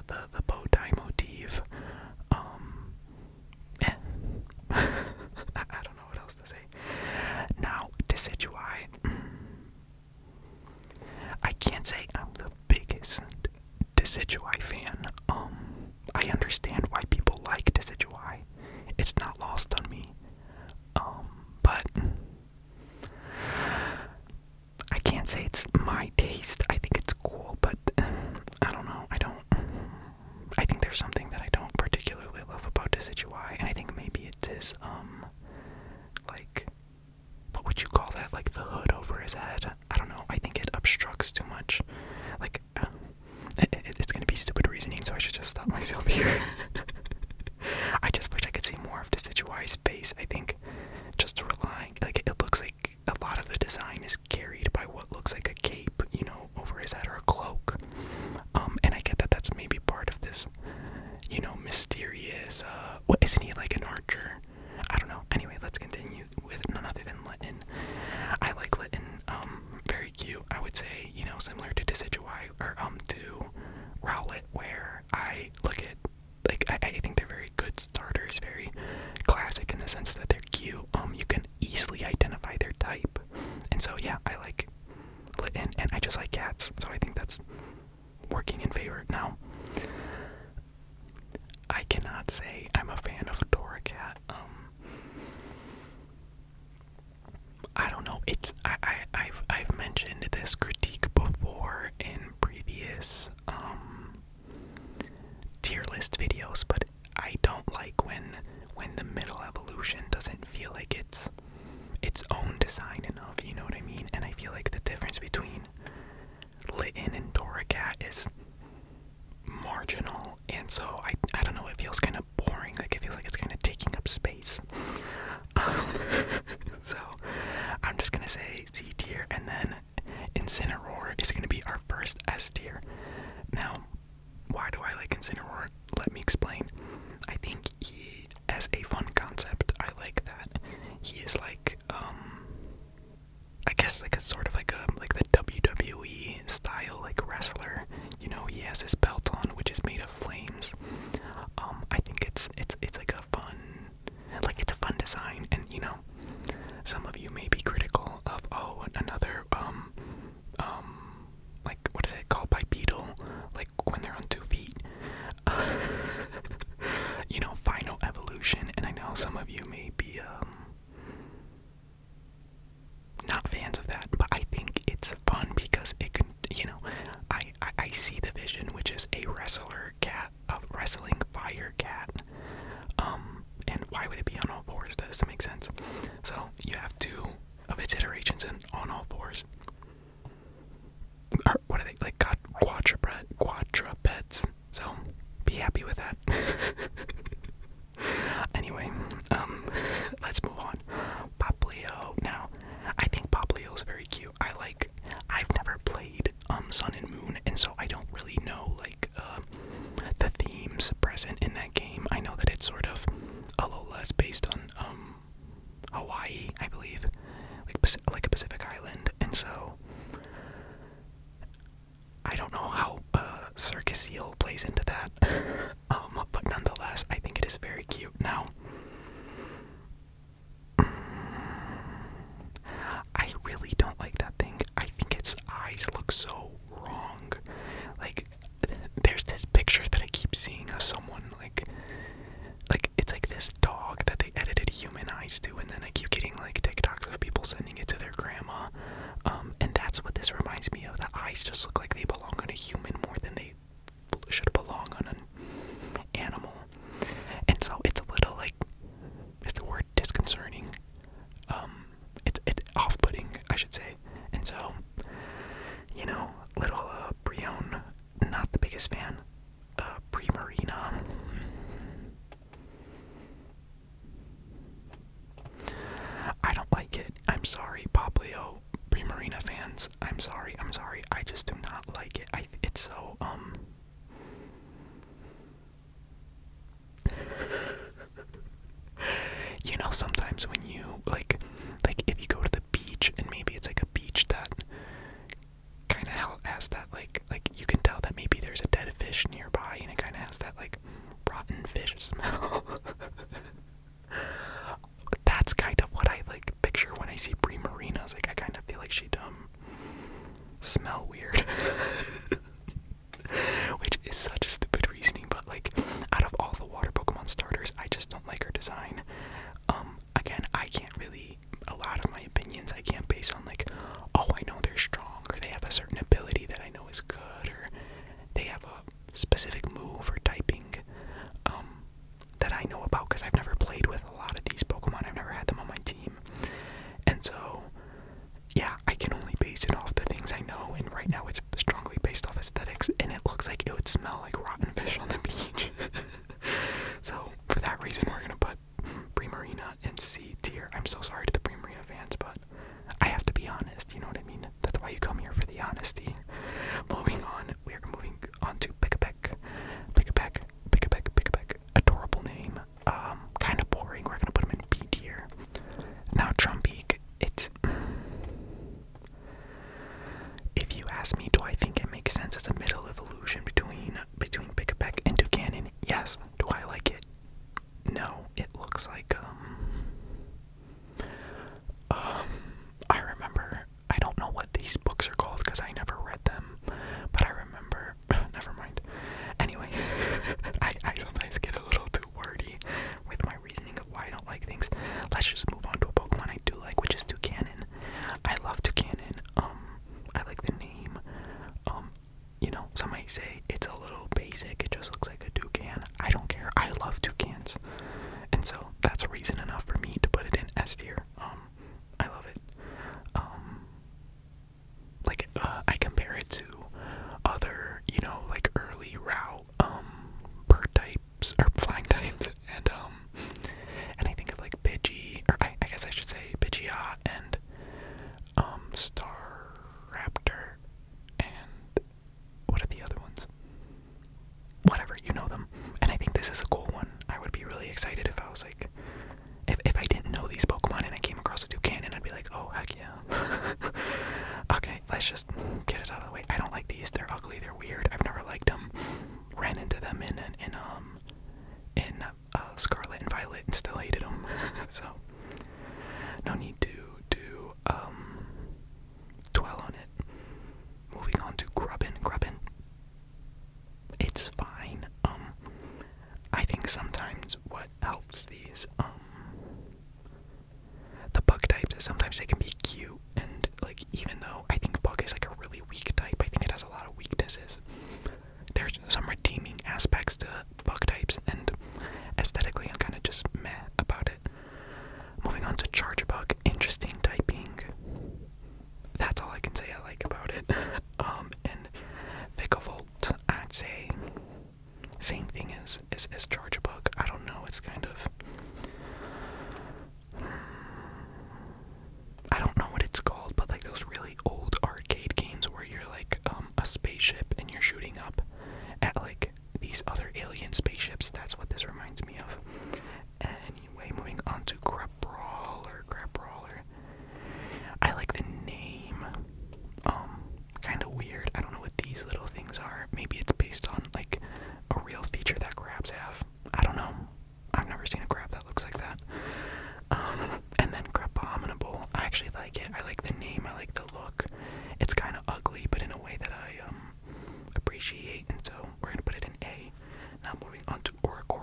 the bow tie motif. Eh. I don't know what else to say. Now, Decidueye. I can't say I'm the biggest Decidueye fan. I understand why people like Decidueye. It's not lost on me. But I can't say it's my taste. I think it's cool, but I don't know. I think there's something that I don't particularly love about Decidueye, and I think maybe it's his, like, what would you call that? Like the hood over his head. I don't know. I think it obstructs too much. Like, it's gonna be stupid reasoning, so I should just stop myself here. I just wish I could see more of Decidueye's face. I think just relying, like, it looks like a lot of the design is carried by what looks like a cape, you know, over his head, or a cloak. And I get that that's maybe part of this, you know, mysterious, what, isn't he like an archer? I don't know. Anyway, let's continue with none other than Litten. I like Litten, very cute. I would say, you know, similar to Decidueye, or, to Rowlet, where I look at, like, I think they're very good starters, very classic in the sense that they're cute. You can easily identify their type. And so, yeah, I like Litten, and I just like cats, so I think that's working in favor. Now, I cannot say I'm a fan of Torracat. I don't know. It's I've mentioned this critique before in previous tier list videos, but I don't like when the middle evolution doesn't feel like it's its own design enough. You know what I mean? And I feel like the difference between Litten and Torracat is marginal, and so I don't know. It feels kind of boring. Like, it feels like it's kind of taking up space. So I'm just gonna say C tier, and then Incineroar is gonna be our first S tier. Now, why do I like Incineroar? Let me explain. I think he has a fun concept. I like that he is like, I guess like a sort of like the WWE style like wrestler. You know, he has his belt on, which is made of flames. I think it's like a fun, like, it's a fun design, and you know, some of you may be critical of, oh, another like, what is it called, bipedal, like when they're on 2 feet. You know, final evolution, and I know some of you may be not fans of that, but I think it's fun because it can, you know, I see the vision, which is a wrestler cat, a wrestling fire cat. And why would it be on all fours? That doesn't make sense. So you have 2 of its iterations and on all fours. Or what are they, like, quadrupeds? So be happy with that. Anyway, let's move on. Popplio. Now, I think Popplio is very cute. I've never played Sun and Moon, and so I don't really know, like, the themes present in that game. I know that it's sort of Alola is based on Hawaii, I believe, like a Pacific island, and so I don't know how Circus Seal plays into that. But nonetheless, I think it is very cute. Now, I really don't like that thing. I think its eyes look so wrong. Like, there's this picture that I keep seeing of someone, like it's like this dog that they edited human eyes to, and then I keep getting like TikToks of people sending it to their grandma. And that's what this reminds me of. The eyes just look like they belong on a human more than they should belong on an animal. And so it's a little, like, is the word disconcerting? It's off-putting, I should say. And so, you know, little Brion, not the biggest fan. Primarina. I don't like it. I'm sorry, Popplio, Primarina fans. I'm sorry. I just do not like it. It's so, you know, sometimes when you, like if you go to the beach, and maybe it's like a beach that kind of has that, like you can tell that maybe there's a dead fish nearby, smell like rotten fish on the beach. So for that reason, we're gonna put Primarina in C tier. I'm so sorry to the Primarina fans, but I have to be honest. You know what I mean? That's why you come here, for the honesty. Moving on, we are moving on to Pick-a-Peck. Pick-a-Peck, Pick-a-Peck, Pick-a-Peck. Adorable name. Kind of boring. We're gonna put him in B tier. Now Trumbeak, it's. If you ask me, do I think it makes sense as a middle evolution between Pick-a-Peck and Toucannon? Yes. Do I like it? No. It looks like I remember. I don't know what these books are called because I never read them, but I remember. Never mind. Anyway, I sometimes get a little too wordy with my reasoning of why I don't like things. Let's just move on to a Pokemon I do like, which is Toucannon. I love Toucannon. I like the name. You know, some might say it's a little basic. It just looks like a toucan. I don't care. I love toucans, and so that's reason enough for me to put it in S tier. I love it. I compare it to other, you know, like early route, bird types or flying types, and I think of like Pidgey, or I guess I should say Pidgeot and Staraptor, and what are the other ones? Whatever, you know them. And I think this is a cool one. I would be really excited if I was like, if I didn't know these Pokemon and I came across a Toucannon, I'd be like, oh heck yeah. Okay, let's just get it out of the way. I don't like these. They're ugly. They're weird. I've never liked them. Ran into them in Scarlet and Violet and still hated them. So no need to dwell on it. Moving on to Grubbin. It's fine. I think sometimes what helps these the bug types is sometimes they can be cute, and like even though I think bug is like a really weak type, I think it has a lot of weaknesses. There's some redeeming aspects to bug types, and aesthetically I'm kind of just meh about it. Moving on to Charjabug, interesting typing. That's all I can say I like about it. And Vikavolt, I'd say same thing as Charjabug. I don't know, it's kind of, I don't know what it's called, but like those really old arcade games where you're like a spaceship and you're shooting up at like these other alien spaceships. That's what this reminds me of. Anyway, moving on to Crabrawler. I like the name. Kind of weird. I don't know what these little things are. Maybe it's based on like a real feature that crabs have. I don't know. I've never seen a crab that looks like that. And then Crabominable. I actually like it. I like the name. I like the look. It's kind of ugly, but in a way that I appreciate. And so we're gonna put it in A. Now moving on to Oracle.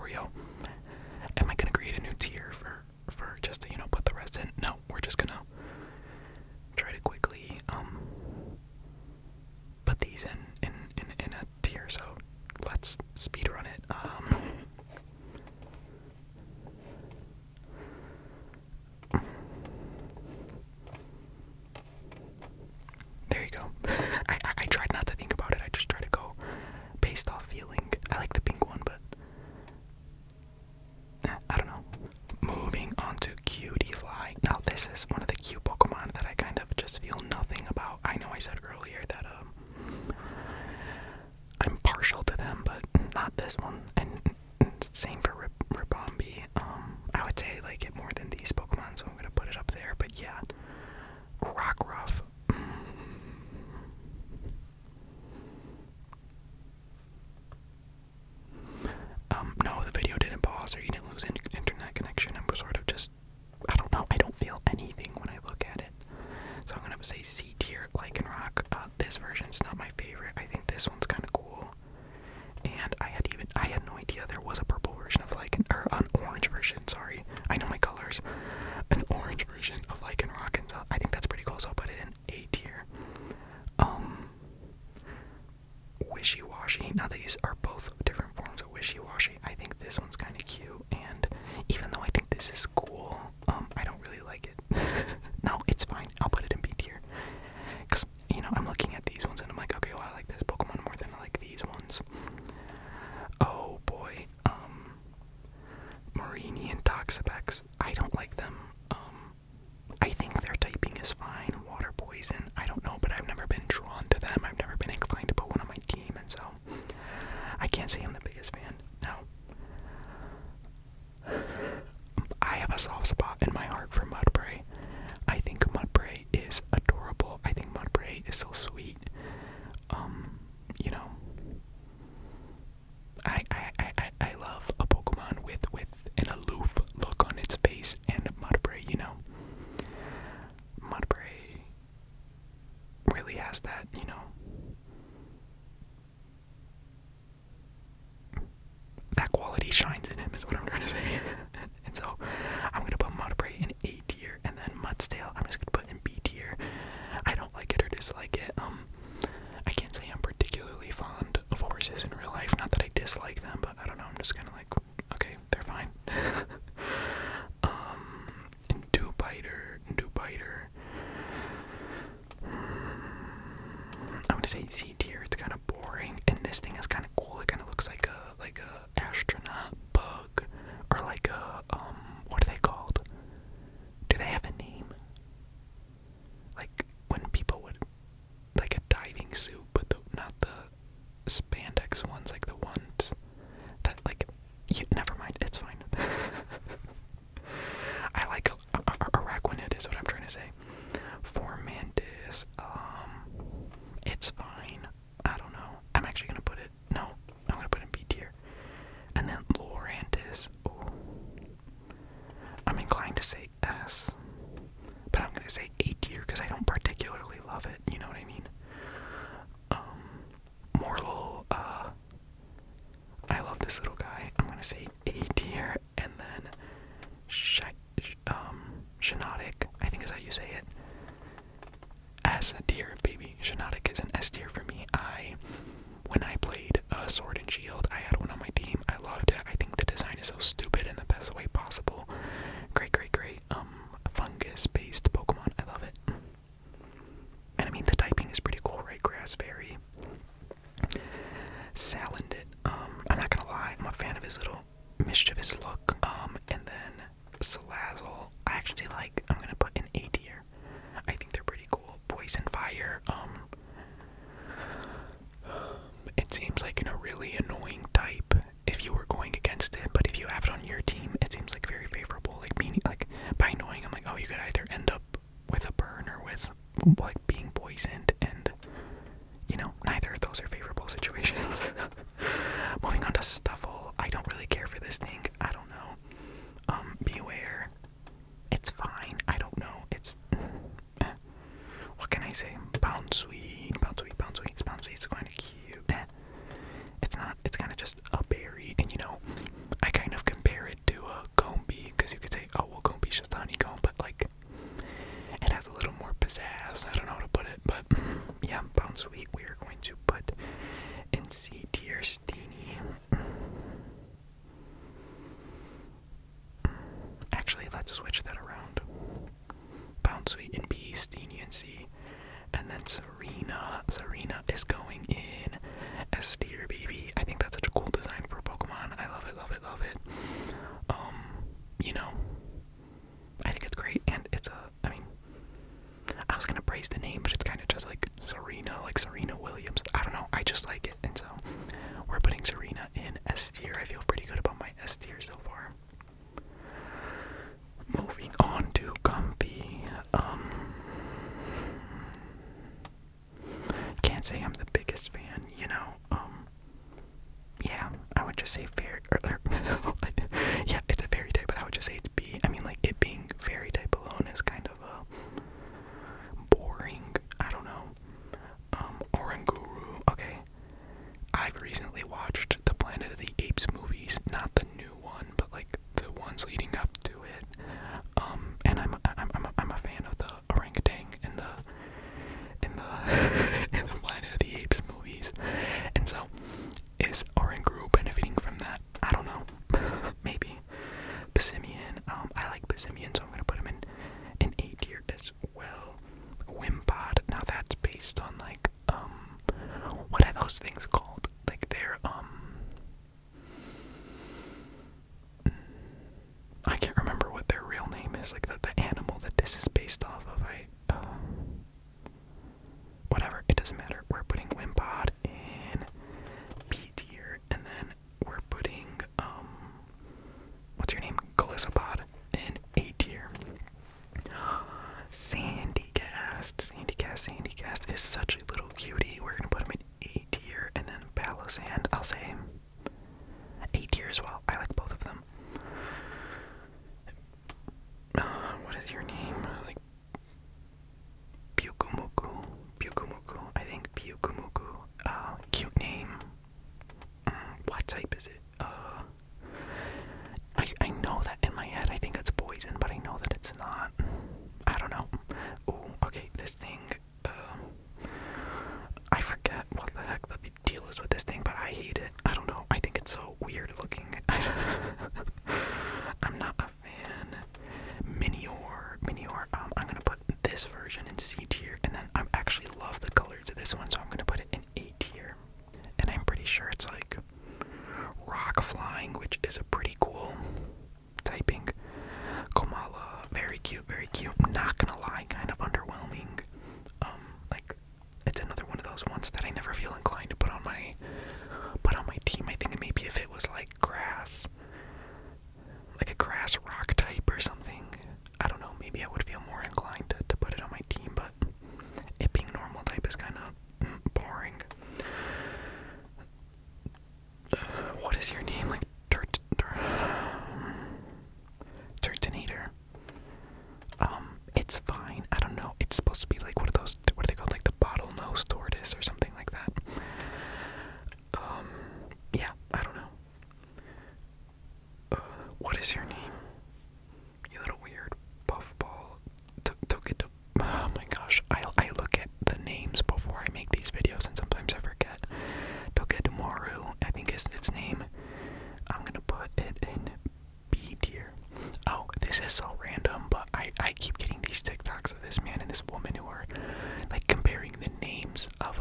say I'm the biggest fan. Now, I have a soft spot in my heart for Mudbray. I think Mudbray is adorable. I think Mudbray is so sweet. You know, I love a Pokemon with an aloof look on its face, and Mudbray, you know, Mudbray really has that, you know, that quality shines in him is what I'm trying to say. And so I'm gonna put Mudbray in A tier, and then Mudsdale I'm just gonna put in B tier. I don't like it or dislike it. I can't say I'm particularly fond of horses in real life. Not that I dislike them, but I don't know. I'm just kind of like, okay, they're fine. Dewbiter. I'm gonna say C tier. It's kind of boring, and this thing is kind of cool. It kind of looks like a astronaut bug, or like a what are they called? Do they have a name? Like when people would, like a diving suit, but not the spandex ones, like the ones that like never mind. It's fine. I like a Araquanid is what I'm trying to say. Formantis, it's fine. I don't know. I'm actually gonna put it. No, I'm gonna put it in B tier. And then Lurantis. Oh, I'm inclined to say S, but I'm gonna say A tier because I don't particularly love it. You know what I mean? Mortal. I love this little guy. I'm gonna say A tier, and then Shiinotic, I think is how you say it. S tier, baby. Shiinotic is an S tier for me. When I played Sword and Shield, I had one on my team. I loved it. I think the design is so stupid in the best way possible. Great. Fungus-based Pokemon. I love it. And I mean, the typing is pretty cool, right? Grass, Fairy. Salandit. I'm not gonna lie, I'm a fan of his little mischievous look. And then Salazzle, I actually like. I'm gonna put in A tier. I think they're pretty cool. Poison Fire, it seems like a really annoying type if you were going against it, but if you have it on your team, it seems like very favorable. Like meaning, like by annoying, I'm like, oh, you could either end up with a burn or with like being poisoned, and you know, neither of those are favorable situations. Moving on to Stuffle, I don't really care for this thing. I don't know. Beware, it's fine. I don't know. It's what can I say? Bounsweet. It's kind of cute. It's not. It's kind of just a berry, and you know, I kind of compare it to a Combi because you could say, oh well, Combi's just honeycomb, but like it has a little more pizzazz. I don't know how to put it, but yeah, Bounsweet. We are going to put in C tier. Steenie. Actually, let's switch that around. Bounsweet in B, Steenie in C, and then Serena. Serena is going in S tier, baby. I think that's such a cool design for Pokemon. I love it. You know, I think it's great, and it's I mean, I was gonna praise the name, but it's kind of just like Serena, like Serena Williams. I don't know. I just like it, and so we're putting Serena in S tier. I feel pretty good about my S tier so far. Moving on to Comfy. Can't say I'm the biggest fan, you know. Yeah, I would just say fairy. Yeah, it's a fairy type, but I would just say it's B. I mean, like it being fairy type alone is kind of boring. I don't know. Oranguru. Okay, I've recently watched the Planet of the Apes movies, not the new one, but like the ones leading up to it. And I'm a fan of the orangutan in the in the Planet of the Apes movies, and so is Oranguru benefiting from that? I don't know. say A tier as well. I like both of them. What is your name? Like Pyukumuku. Pyukumuku. I think Pyukumuku. Cute name. What type is it? I know that in my head. I think it's poison, but I know that it's not. I don't know. Ooh, okay, this thing. I forget what the heck the deal is with this thing, but I hate it. I don't know. I think it's so weird looking. I'm not a fan. Minior. I'm gonna put this version in C tier, and then I actually love the colors of this one, so I'm gonna put it in A tier. And I'm pretty sure it's like rock flying, which is a pretty cool typing. Komala, very cute, very cute. Not gonna lie, kind of underwhelming. Like it's another one of those ones that I never feel inclined to put on my team. I think maybe if it was like grass, like a grass rock type or something, I don't know, maybe I would feel more inclined to put it on my team, but it being normal type is kind of boring. What is your name? Like Turtonator. It's fine. I don't know. It's supposed to be like one of those, what are they called? Like the bottlenose tortoise or something like that. Yeah, I don't know. What is your name? You little weird puffball. Oh my gosh. I look at the names before I make these videos and sometimes I forget. Togedomaru, I think is its name. I'm gonna put it in B tier. Oh, this is so random, but I keep getting these TikToks of this man and this woman who are like comparing the names of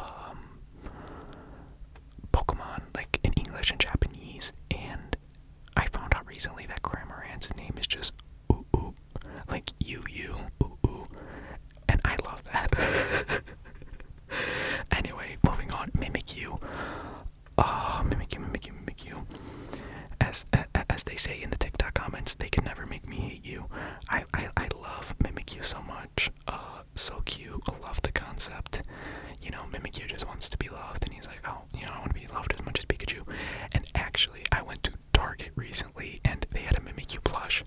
Pokemon like in English and Japanese, and I found out recently that Cramorant's name is just Ooh, like Ooh, and I love that. Anyway, moving on. Mimikyu. Mimikyu. As they say in the TikTok comments, they can never make me hate you. I love Mimikyu so much. So cute. I love the concept. You know, Mimikyu just wants to be loved, and he's like, oh, you know, I want to be loved as much as Pikachu. And actually, I went to Target recently, and they had a Mimikyu plush,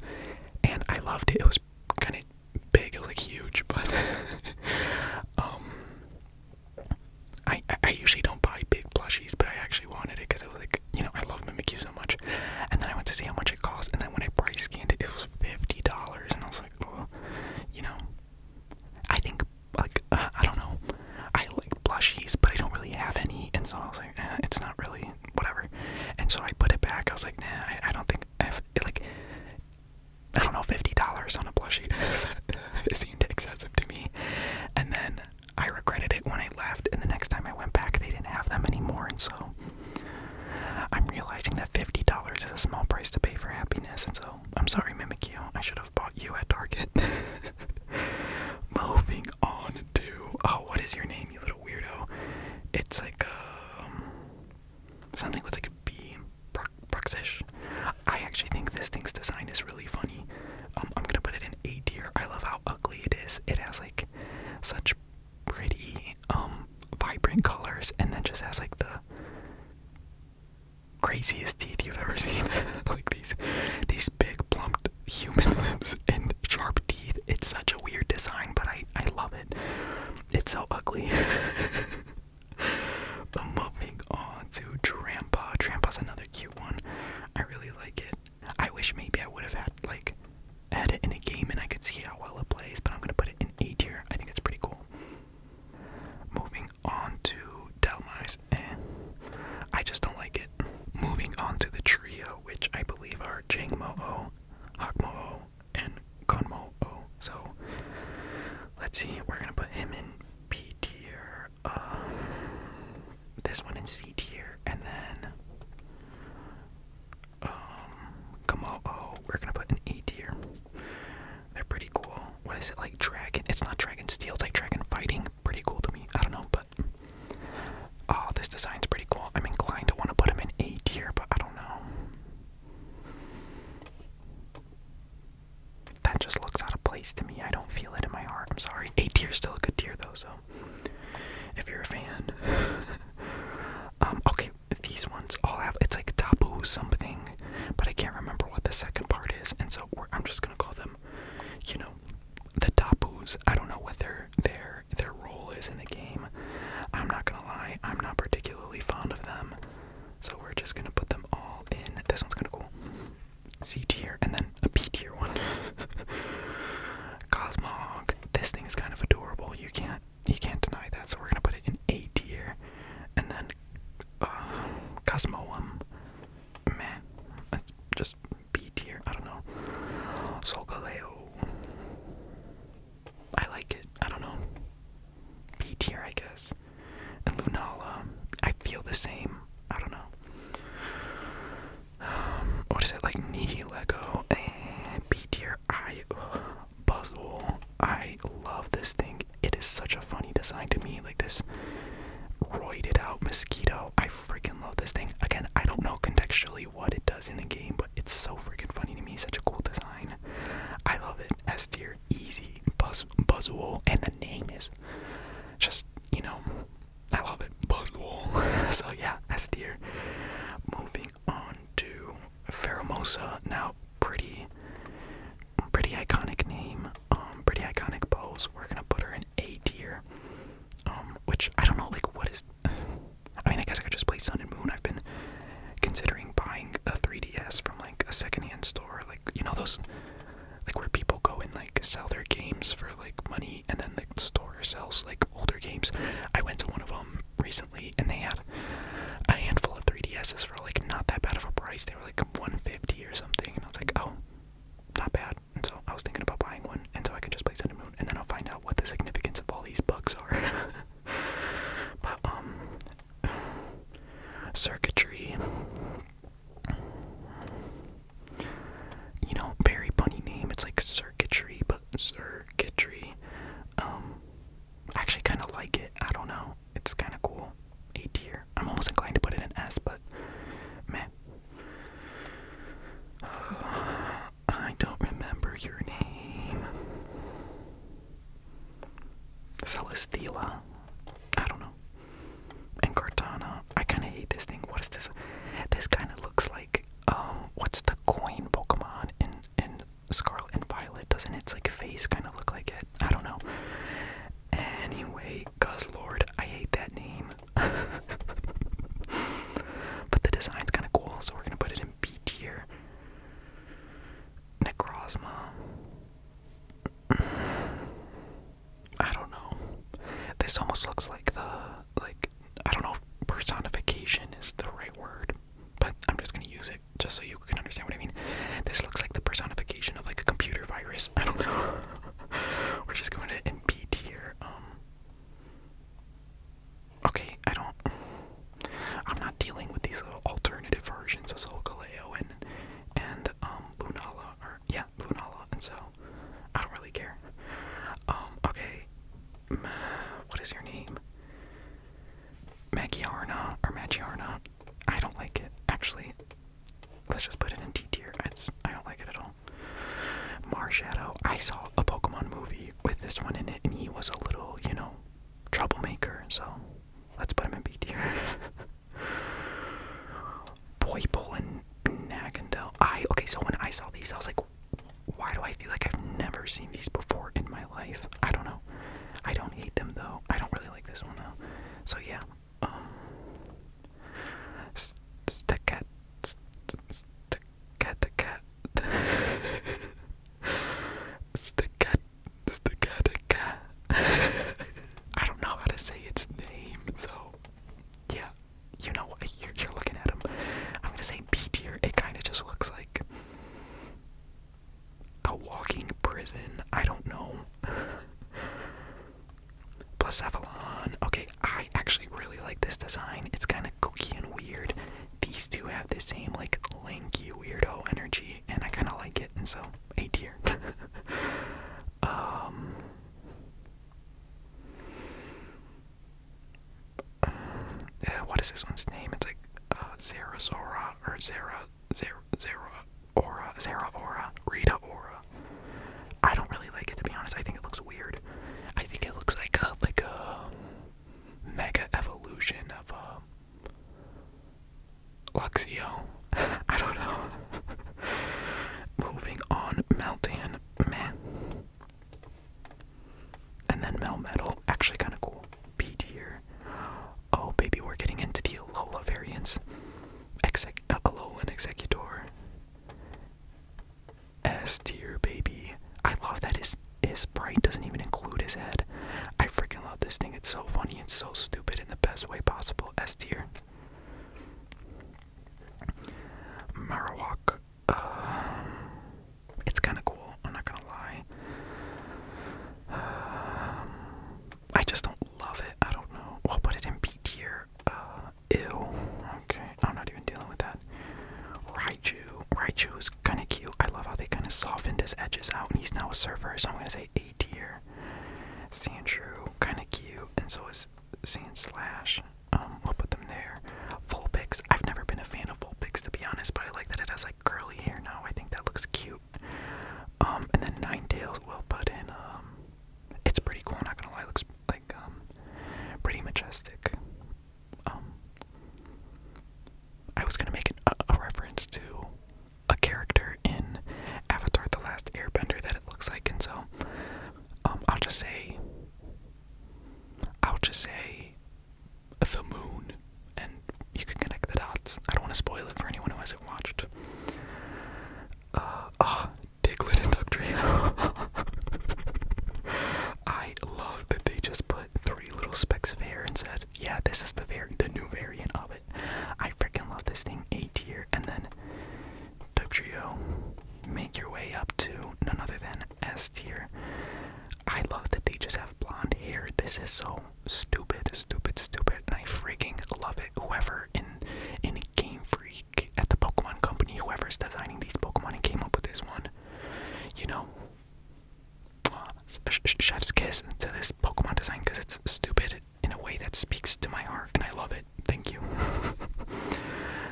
and I loved it. It was kind of big. It was like huge, but I usually don't buy big plushies, but I actually wanted it because it was like, you know, I love Mimikyu so much. And then I went to see how much it cost, and then when I price scanned it, it was $50, and I was like, well, you know, I think, like, I don't know, I like plushies, but I don't really have any, and so I was like, it's not really, whatever. And so I put it back. I was like, nah, I don't think I have, like, I don't know, $50 on a plushie. It seemed excessive to me. And then I regretted it when I left, and the next time I went back, they didn't have them anymore, and so I'm realizing that $50 is a small price to pay for happiness, and so I'm sorry, Mimikyu. I should have bought you at Target. Moving on to, oh, what is your name, you little weirdo? It's like, something with like a B, Bruxish. I actually think this thing's design is really funny. I'm gonna put it in A tier. I love how ugly it is. It has like such pretty, vibrant colors, and then just has like the craziest teeth you've ever seen. Like these big plumped human lips and sharp teeth. It's such a weird design, but I love it. It's so ugly. But moving on to Trampa. Trampa's another cute one. I really like it. I wish maybe I would have had it in a game and I could see how well it plays, but I'm gonna put it in A tier. I think it's pretty cool. Moving on to Delmise. I just don't like it. Moving on to the trio, which I believe are Jangmo-o, Hakmo-o, and Konmo-o. So let's see. We're gonna put him in B tier. This one in C tier, and then Kommo-o we're gonna put in A tier. They're pretty cool. What is it, like dragon? It's not dragon steel, it's like dragon fighting. Pretty cool to me. I don't know, but oh, this design's pretty cool. I'm inclined to want to put him in A tier, but I don't know. That just looks out of place to me. I don't feel it in my heart. I'm sorry. A tier is still a good tier though, so if you're a fan. Okay, these ones all have Dapu something, but I can't remember what the second part is, and so I'm just gonna call them, you know, the Dapus. I don't know what their role is in the game. I'm not gonna lie, I'm not particularly fond of them, so we're just gonna put them all in. This one's kind of cool. C tier, and then a B tier one. Cosmog. This thing is kind of adorable. You can't deny that. So we're gonna put it in A tier, and then Cosmoem. Man, that's just B tier. I don't know. Solgaleo. I like it. I don't know. B tier, I guess. And Lunala. I feel the same. I don't know. What is it, like Nihilego? B tier. Buzzwole. I love this thing. It is such a funny design to me. Like this roided out mosquito. I freaking love this thing. Again, I don't know contextually what it does in the game, but it's so freaking funny to me. Such a cool design. I love it. S tier, easy. Buzzwole, and the name is just, you know, I love it. Buzzwole. So yeah, S tier. Moving on to Pheromosa. Now, pretty iconic name. Pretty iconic pose. We're gonna put her in A tier. Which I don't know, like, what is. I mean, I guess I could just play Sun and Moon. I've been considering buying a 3DS from like a secondhand store, like, you know, those, like, where people go and like sell their games for like money, and then the store sells like older games. I went to one of them recently, and they had a handful of 3DSs for like not that bad of a price. They were like $150 or something, and I was like, oh, not bad. And so I was thinking about buying one, and so I can just play Sun and Moon, and then I'll find out what the significance of all these bugs are. But circuitry, you know, very punny name. It's like circuitry, but circuitry. I actually kind of like it. I don't know. It's kind of cool. A tier. I'm almost inclined to put it in S, but meh. I don't remember your name. Celesteela. I don't know. And Cortana. I kind of hate this thing. What is this? This kind of looks like, what's the coin Pokemon in Scarlet and Violet? Doesn't its like face kind of look like it? I don't know. Anyway, Guzzlord. I hate that name. But the design's kind of cool, so we're gonna put it in B tier. Necrozma. I don't know. This almost looks like I don't know if personification is the right word, but I'm just gonna use it just so you can understand what I mean. This looks like the personification of like a computer virus. I don't know. We're just going to in B tier. Okay, I'm not dealing with these little alternative versions of Solgaleo and Lunala, or yeah, Lunala, and so I don't really care. Okay, what is your name? Magiarna or Magiarna. I don't like it. Actually, let's just put it in D tier. I don't like it at all. Marshadow. I saw a Pokemon movie with this one in it, and he was a little, you know, troublemaker. So let's put him in B tier. Poipole and Nagandel. Okay, so when I saw these, I was like, why do I feel like I've never seen these before in my life? I don't know. I don't hate them though. I don't really like this one though. So yeah. Stacat. I don't know how to say its name, so yeah, you know what, you're looking at him. I'm gonna say B tier. It kind of just looks like a walking prison. I don't know. Blacephalon. Okay, I actually really like this design. It's kind of kooky and weird. These two have the same like lanky weirdo energy, and I kind of like it, and so A tier. What is this one's name? It's like Zerazora or Zera Aura, Rita Aura. I don't really like it, to be honest. I think it looks weird. I think it looks like a mega evolution of Luxio. I don't know. Moving on, Meltan, meh. And then Melmetal, actually kind of cool. B tier. Oh, baby, we're getting into the Alola variants. Alolan Executor. S tier, baby. I love that his sprite doesn't even include his head. I freaking love this thing. It's so funny and so stupid in the best way possible. S tier. Marowak. It's kind of cool. I'm not gonna lie. I just don't love it. I don't know. We'll put it in B tier. Ew. Okay, I'm not even dealing with that. Raichu is kind of cute. I love how they kind of softened his edges out, and he's now a surfer, so I'm gonna say A tier. Sandshrew, kind of cute, and so is Sandslash. We'll put them there. Vulpix. I've never been a fan of Vulpix, to be honest, but I like that it has like curly hair now. I think that looks cute. And then Ninetales we'll put in. It's pretty cool. I'm not gonna lie. It looks like pretty majestic. I was gonna make a reference to a character in Avatar: The Last Airbender that it looks like, and so I'll just say the moon, and you can connect the dots. I don't want to spoil it for anyone who hasn't watched. Diglett and Dugtrio. I love that they just put 3 little specks of hair and said, yeah, this is the new variant of it. I freaking love this thing. A tier. And then Dugtrio, make your way up to none other than S tier. I love that they just have blonde hair. This is so stupid, and I freaking love it. Whoever in Game Freak at the Pokemon Company, whoever's designing these Pokemon and came up with this one, you know, chef's kiss to this Pokemon design, because it's stupid in a way that speaks to my heart, and I love it. Thank you.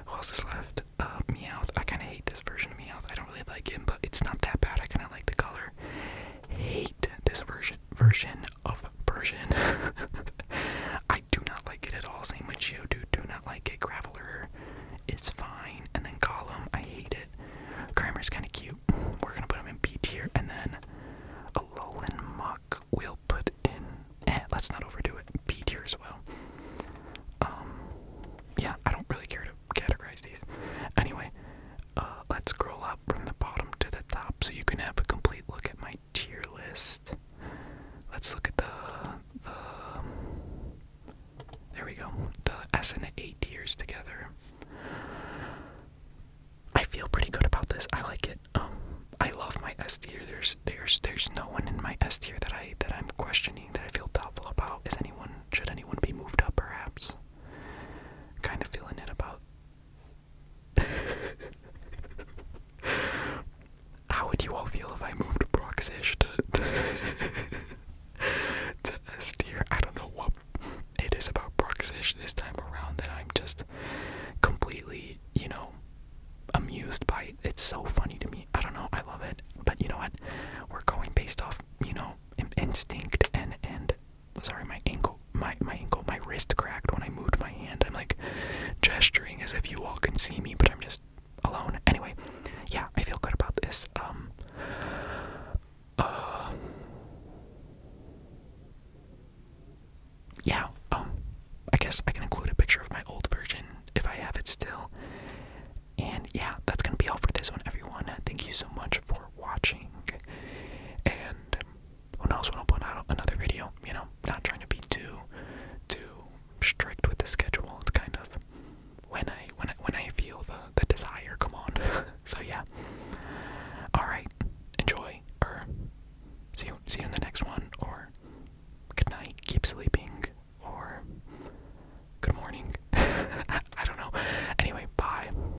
Who else is left? Meowth. I kind of hate this version of Meowth. I don't really like him, but it's not that bad. I kind of like the color. Hate this version of Persian. I do not like it at all. Same with Geodude. Do not like it. Graveler is fine. And then Gollum. I hate it. Kramer's kind of cute. We're gonna put him in B tier, and then Alolan Muck we'll put in. Let's not overdo it. B tier as well. Yeah, I don't really care to categorize these. Anyway, let's scroll up from the bottom to the top so you can have a complete look at my tier list. Let's look at the there we go. The S and the A tiers together. I feel pretty good about this. I like it. I love my S tier. There's no one in my S tier that I'm questioning, that I feel doubtful about. Should anyone be moved up perhaps? Kind of feeling it about. How would you all feel if I moved Broxish to S tier? I don't know what it is about Broxish this time around that I'm just completely, amused by it. It's so funny to me. I don't know. I love it. But you know what? We're going based off, instinct and sorry, my wrist cracked when I moved my hand. I'm like gesturing as if you all can see me, but I'm just alone. Anyway, yeah, I feel good about this. Yeah, I guess I can include a picture of my old version if I have it still. And yeah, that's gonna be all for this one, everyone. Thank you so much for watching. And who knows when I'll put out another video, not trying to be too strict with the schedule.